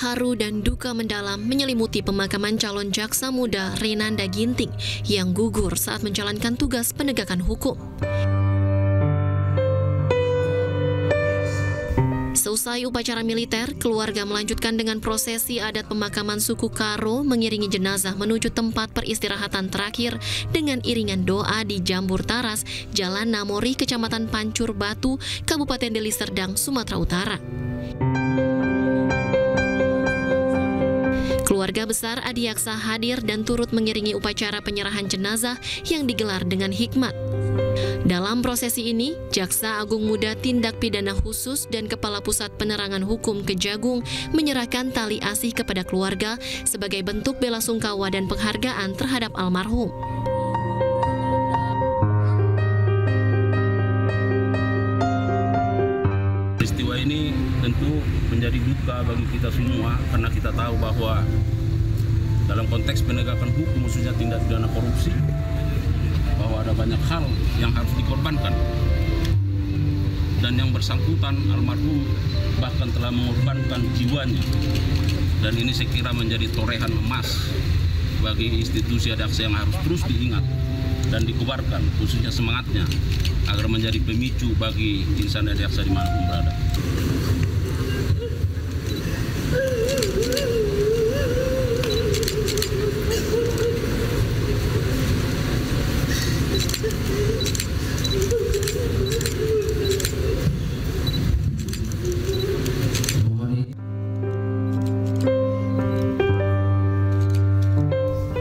haru dan duka mendalam menyelimuti pemakaman calon jaksa muda Renanda Ginting yang gugur saat menjalankan tugas penegakan hukum. Seusai upacara militer, keluarga melanjutkan dengan prosesi adat pemakaman suku Karo mengiringi jenazah menuju tempat peristirahatan terakhir dengan iringan doa di Jambur Taras, Jalan Namori, Kecamatan Pancur Batu, Kabupaten Deli Serdang, Sumatera Utara. Keluarga besar Adiaksa hadir dan turut mengiringi upacara penyerahan jenazah yang digelar dengan hikmat. Dalam prosesi ini, Jaksa Agung Muda Tindak Pidana Khusus dan Kepala Pusat Penerangan Hukum Kejagung menyerahkan tali asih kepada keluarga sebagai bentuk bela sungkawa dan penghargaan terhadap almarhum. Peristiwa ini tentu menjadi duka bagi kita semua karena kita tahu bahwa dalam konteks penegakan hukum khususnya tindak pidana korupsi bahwa ada banyak hal yang harus dikorbankan dan yang bersangkutan almarhum bahkan telah mengorbankan jiwanya, dan ini saya kira menjadi torehan emas bagi institusi Adiaksa yang harus terus diingat dan dikobarkan khususnya semangatnya agar menjadi pemicu bagi insan Adiaksa dimanapun berada.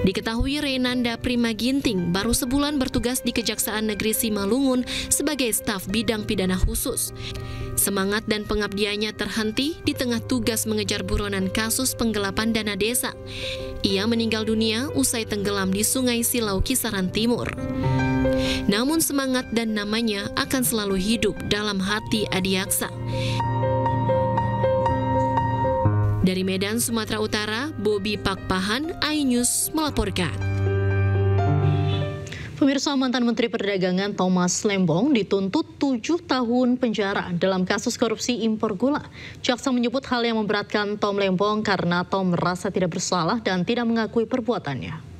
Diketahui Renanda Prima Ginting baru sebulan bertugas di Kejaksaan Negeri Simalungun sebagai staf bidang pidana khusus. Semangat dan pengabdiannya terhenti di tengah tugas mengejar buronan kasus penggelapan dana desa. Ia meninggal dunia usai tenggelam di Sungai Silau, Kisaran Timur. Namun semangat dan namanya akan selalu hidup dalam hati Adiaksa. Dari Medan, Sumatera Utara, Bobi Pakpahan, iNews melaporkan. Pemirsa, mantan Menteri Perdagangan Thomas Lembong dituntut 7 tahun penjara dalam kasus korupsi impor gula. Jaksa menyebut hal yang memberatkan Tom Lembong karena Tom merasa tidak bersalah dan tidak mengakui perbuatannya.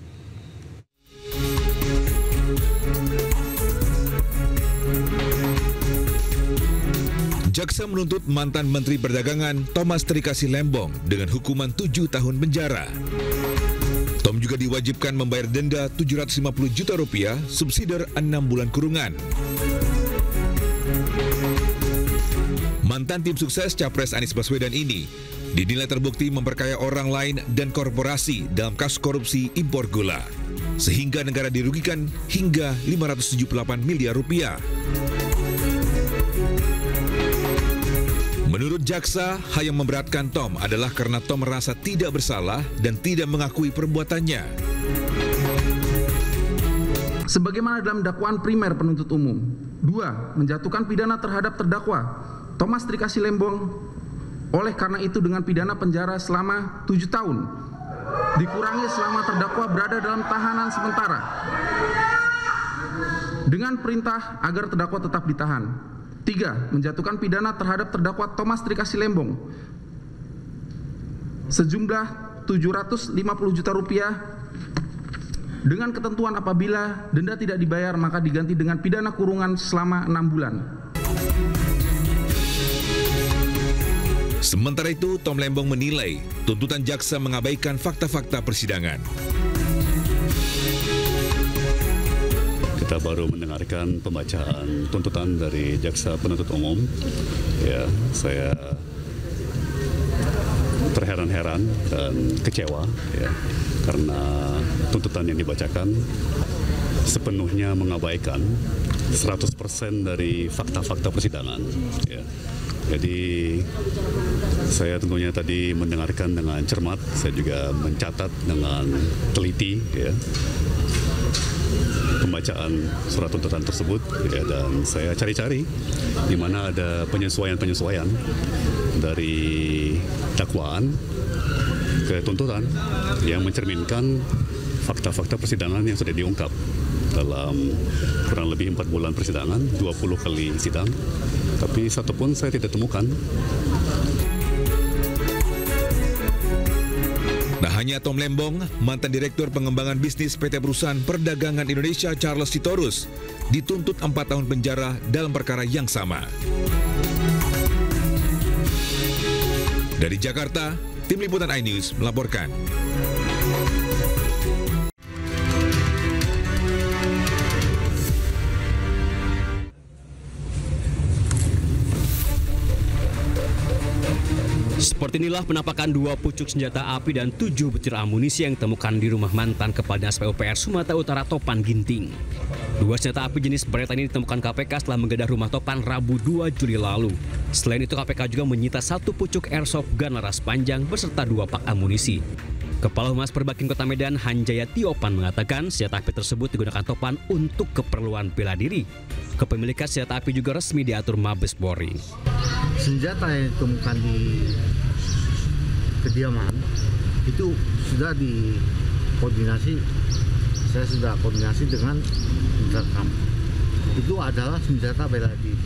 Jaksa menuntut mantan Menteri Perdagangan Thomas Trikasih Lembong dengan hukuman 7 tahun penjara. Tom juga diwajibkan membayar denda Rp750 juta, subsidi 6 bulan kurungan. Mantan tim sukses Capres Anies Baswedan ini dinilai terbukti memperkaya orang lain dan korporasi dalam kasus korupsi impor gula, sehingga negara dirugikan hingga Rp578 miliar. Menurut jaksa, hal yang memberatkan Tom adalah karena Tom merasa tidak bersalah dan tidak mengakui perbuatannya. Sebagaimana dalam dakwaan primer penuntut umum. 2. Menjatuhkan pidana terhadap terdakwa Thomas Trikasih Lembong oleh karena itu dengan pidana penjara selama 7 tahun. Dikurangi selama terdakwa berada dalam tahanan sementara. Dengan perintah agar terdakwa tetap ditahan. 3. Menjatuhkan pidana terhadap terdakwa Thomas Trikasih Lembong sejumlah Rp750 juta dengan ketentuan apabila denda tidak dibayar maka diganti dengan pidana kurungan selama 6 bulan. Sementara itu, Tom Lembong menilai tuntutan jaksa mengabaikan fakta-fakta persidangan. Kita baru mendengarkan pembacaan tuntutan dari jaksa penuntut umum. Ya, saya terheran-heran dan kecewa ya, karena tuntutan yang dibacakan sepenuhnya mengabaikan 100% dari fakta-fakta persidangan. Ya. Jadi saya tentunya tadi mendengarkan dengan cermat, saya juga mencatat dengan teliti ya, pembacaan surat tuntutan tersebut ya, dan saya cari-cari di mana ada penyesuaian-penyesuaian dari dakwaan ke tuntutan yang mencerminkan fakta-fakta persidangan yang sudah diungkap dalam kurang lebih 4 bulan persidangan, 20 kali sidang, tapi satu pun saya tidak temukan. Tak hanya Tom Lembong, mantan Direktur Pengembangan Bisnis PT Perusahaan Perdagangan Indonesia Charles Sitorus dituntut 4 tahun penjara dalam perkara yang sama. Dari Jakarta, Tim Liputan iNews melaporkan. Seperti inilah penampakan 2 pucuk senjata api dan 7 butir amunisi yang ditemukan di rumah mantan Kepala Dinas PUPR Sumatera Utara Topan Ginting. 2 senjata api jenis beretta ini ditemukan KPK setelah menggeledah rumah Topan Rabu 2 Juli lalu. Selain itu KPK juga menyita 1 pucuk airsoft gun laras panjang beserta 2 pak amunisi. Kepala Humas Perbakin Kota Medan Hanjaya Tiopan mengatakan senjata api tersebut digunakan Topan untuk keperluan bela diri. Kepemilikan senjata api juga resmi diatur Mabes Polri. Senjata yang ditemukan di kediaman itu sudah dikoordinasi, saya sudah koordinasi dengan Intercam. Itu adalah senjata bela diri.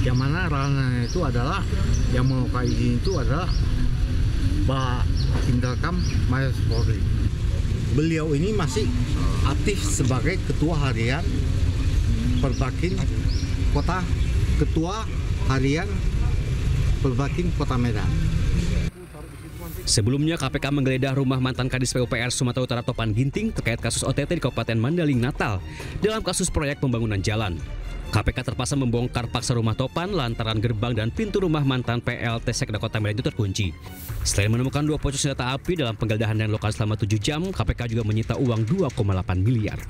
Yang mana ranahnya itu adalah yang menguasai izin itu adalah Pak Intercam Mabes Polri. Beliau ini masih aktif sebagai Ketua Harian Perbakin Kota, Ketua Harian Perbakin Kota Medan. Sebelumnya KPK menggeledah rumah mantan Kadis PUPR Sumatera Utara Topan Ginting terkait kasus OTT di Kabupaten Mandaling Natal dalam kasus proyek pembangunan jalan. KPK terpaksa membongkar paksa rumah Topan lantaran gerbang dan pintu rumah mantan PLT Sekda Kota Medan itu terkunci. Selain menemukan 2 pucuk senjata api dalam penggeledahan dan lokal selama 7 jam, KPK juga menyita uang 2,8 miliar.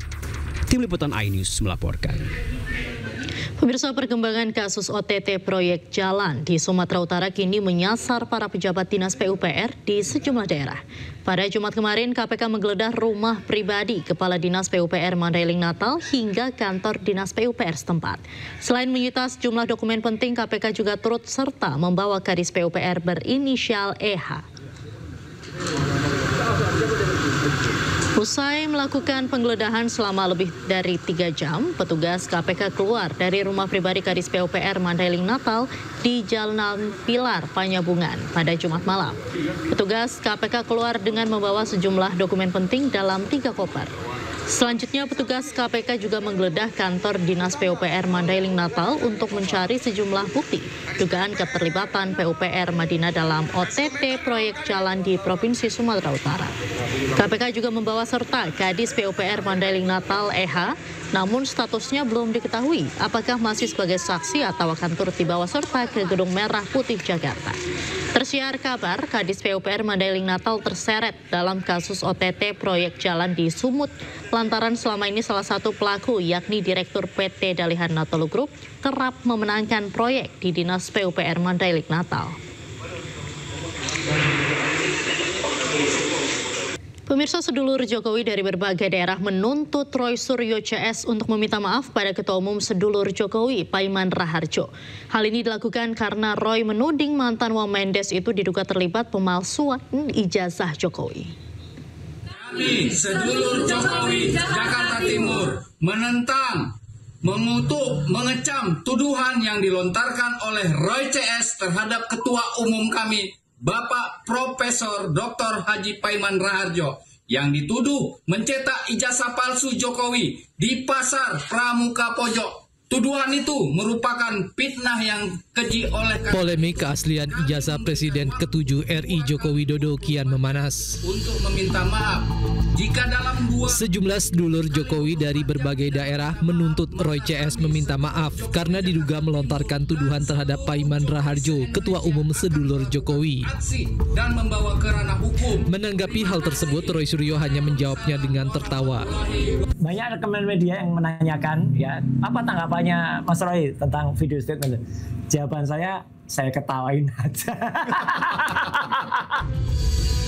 Tim Liputan iNews melaporkan. Pemirsa, perkembangan kasus OTT proyek jalan di Sumatera Utara kini menyasar para pejabat dinas PUPR di sejumlah daerah. Pada Jumat kemarin, KPK menggeledah rumah pribadi Kepala Dinas PUPR Mandailing Natal hingga kantor Dinas PUPR setempat. Selain menyita sejumlah dokumen penting, KPK juga turut serta membawa Kadis PUPR berinisial EH. Usai melakukan penggeledahan selama lebih dari 3 jam, petugas KPK keluar dari rumah pribadi Kadis PUPR Mandailing Natal di Jalan Pilar Panyabungan pada Jumat malam. Petugas KPK keluar dengan membawa sejumlah dokumen penting dalam 3 koper. Selanjutnya, petugas KPK juga menggeledah kantor Dinas PUPR Mandailing Natal untuk mencari sejumlah bukti dugaan keterlibatan PUPR Madinah dalam OTT proyek jalan di Provinsi Sumatera Utara. KPK juga membawa serta Kadis PUPR Mandailing Natal EH, namun statusnya belum diketahui apakah masih sebagai saksi atau akan turut dibawa serta ke Gedung Merah Putih Jakarta. Tersiar kabar Kadis PUPR Mandailing Natal terseret dalam kasus OTT proyek jalan di Sumut lantaran selama ini salah satu pelaku yakni Direktur PT Dalihan Natolu Group kerap memenangkan proyek di Dinas PUPR Mandailing Natal. Pemirsa, sedulur Jokowi dari berbagai daerah menuntut Roy Suryo CS untuk meminta maaf pada Ketua Umum sedulur Jokowi, Paiman Raharjo. Hal ini dilakukan karena Roy menuding mantan Wamendes itu diduga terlibat pemalsuan ijazah Jokowi. Kami, sedulur Jokowi, Jakarta Timur, menentang, mengutuk, mengecam tuduhan yang dilontarkan oleh Roy CS terhadap Ketua Umum kami, Bapak Profesor Dr. Haji Paiman Raharjo, yang dituduh mencetak ijazah palsu Jokowi di Pasar Pramuka Pojok. Tuduhan itu merupakan fitnah yang keji oleh... Polemik keaslian ijazah Presiden ke-7 RI Joko Widodo kian memanas. Untuk meminta maaf jika dalam Sejumlah sedulur Jokowi dari berbagai daerah menuntut Roy CS meminta maaf karena diduga melontarkan tuduhan terhadap Paiman Raharjo, Ketua Umum sedulur Jokowi. Dan membawa ke ranah hukum. Menanggapi hal tersebut, Roy Suryo hanya menjawabnya dengan tertawa. Banyak rekan media yang menanyakan, ya, apa tanggapannya Mas Roy tentang video statement? Jawaban saya ketawain aja.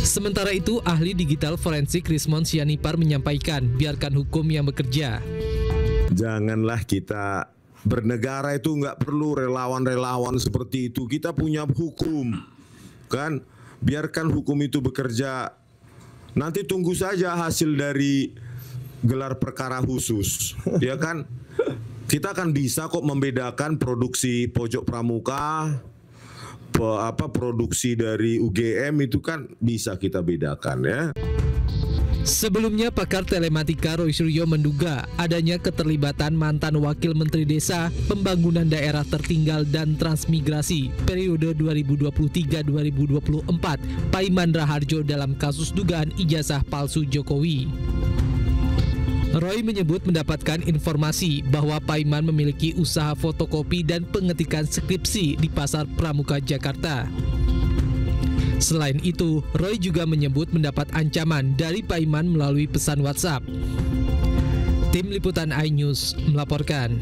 Sementara itu, ahli digital forensik Rismond Sianipar menyampaikan, biarkan hukum yang bekerja. Janganlah kita bernegara itu nggak perlu relawan-relawan seperti itu. Kita punya hukum, kan? Biarkan hukum itu bekerja. Nanti tunggu saja hasil dari gelar perkara khusus, ya kan? Kita akan bisa kok membedakan produksi pojok pramuka, produksi dari UGM itu kan bisa kita bedakan ya. Sebelumnya, pakar telematika Roy Suryo menduga adanya keterlibatan mantan Wakil Menteri Desa, Pembangunan Daerah Tertinggal dan Transmigrasi periode 2023-2024, Paiman Raharjo dalam kasus dugaan ijazah palsu Jokowi. Roy menyebut mendapatkan informasi bahwa Paiman memiliki usaha fotokopi dan pengetikan skripsi di Pasar Pramuka, Jakarta. Selain itu, Roy juga menyebut mendapat ancaman dari Paiman melalui pesan WhatsApp. Tim Liputan iNews melaporkan.